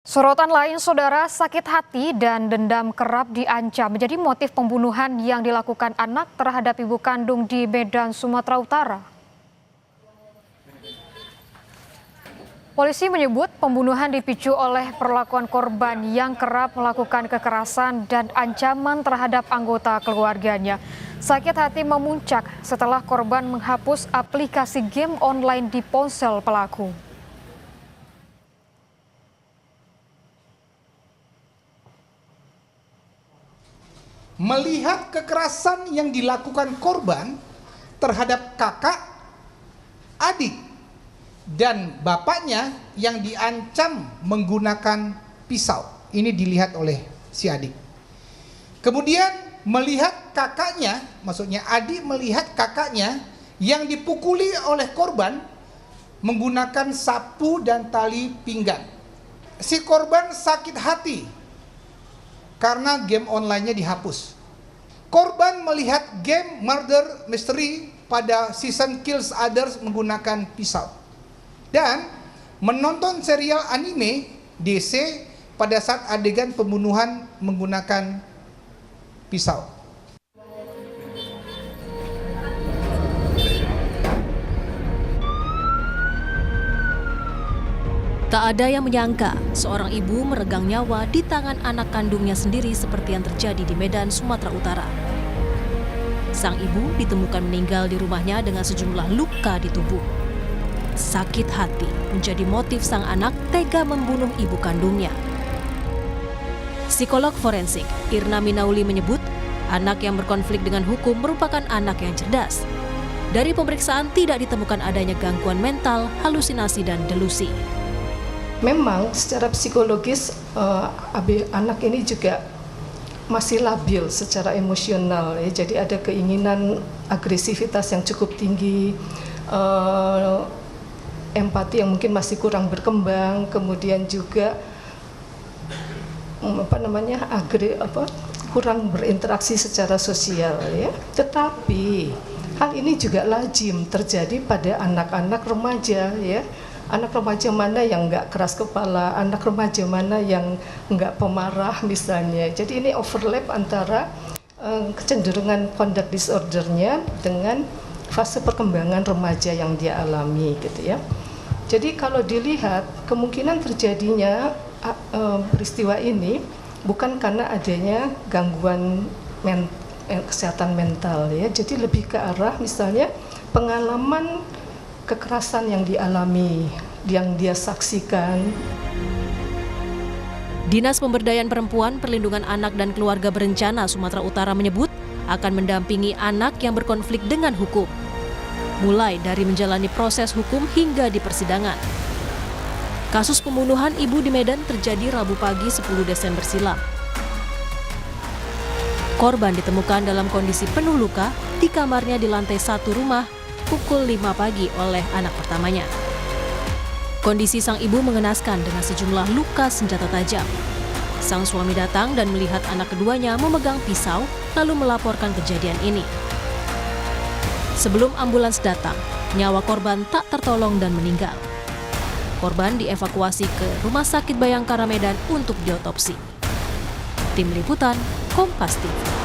Sorotan lain, saudara, sakit hati dan dendam kerap diancam menjadi motif pembunuhan yang dilakukan anak terhadap ibu kandung di Medan, Sumatera Utara. Polisi menyebut pembunuhan dipicu oleh perlakuan korban yang kerap melakukan kekerasan dan ancaman terhadap anggota keluarganya. Sakit hati memuncak setelah korban menghapus aplikasi game online di ponsel pelaku. Melihat kekerasan yang dilakukan korban terhadap kakak, adik, dan bapaknya yang diancam menggunakan pisau. Ini dilihat oleh si adik. Kemudian melihat kakaknya, maksudnya adik melihat kakaknya yang dipukuli oleh korban menggunakan sapu dan tali pinggang. Si korban sakit hati karena game online-nya dihapus. Korban melihat game Murder Mystery pada season Kills Others menggunakan pisau. Dan menonton serial anime DC pada saat adegan pembunuhan menggunakan pisau. Tak ada yang menyangka seorang ibu meregang nyawa di tangan anak kandungnya sendiri seperti yang terjadi di Medan, Sumatera Utara. Sang ibu ditemukan meninggal di rumahnya dengan sejumlah luka di tubuh. Sakit hati menjadi motif sang anak tega membunuh ibu kandungnya. Psikolog forensik Irna Minauli menyebut anak yang berkonflik dengan hukum merupakan anak yang cerdas. Dari pemeriksaan tidak ditemukan adanya gangguan mental, halusinasi, dan delusi. Memang secara psikologis anak ini juga masih labil secara emosional ya. Jadi ada keinginan agresivitas yang cukup tinggi, empati yang mungkin masih kurang berkembang, kemudian juga kurang berinteraksi secara sosial ya. Tetapi hal ini juga lazim terjadi pada anak-anak remaja ya. Anak remaja mana yang nggak keras kepala, anak remaja mana yang nggak pemarah misalnya. Jadi ini overlap antara kecenderungan conduct disordernya dengan fase perkembangan remaja yang dia alami gitu ya. Jadi kalau dilihat kemungkinan terjadinya peristiwa ini bukan karena adanya gangguan kesehatan mental ya. Jadi lebih ke arah misalnya pengalaman kekerasan yang dialami, yang dia saksikan. Dinas Pemberdayaan Perempuan, Perlindungan Anak dan Keluarga Berencana Sumatera Utara menyebut akan mendampingi anak yang berkonflik dengan hukum, mulai dari menjalani proses hukum hingga di persidangan. Kasus pembunuhan ibu di Medan terjadi Rabu pagi 10 Desember silam. Korban ditemukan dalam kondisi penuh luka di kamarnya di lantai 1 rumah pukul 5 pagi oleh anak pertamanya. Kondisi sang ibu mengenaskan dengan sejumlah luka senjata tajam. Sang suami datang dan melihat anak keduanya memegang pisau lalu melaporkan kejadian ini. Sebelum ambulans datang, nyawa korban tak tertolong dan meninggal. Korban dievakuasi ke Rumah Sakit Bayangkara Medan untuk diotopsi. Tim Liputan, Kompas TV.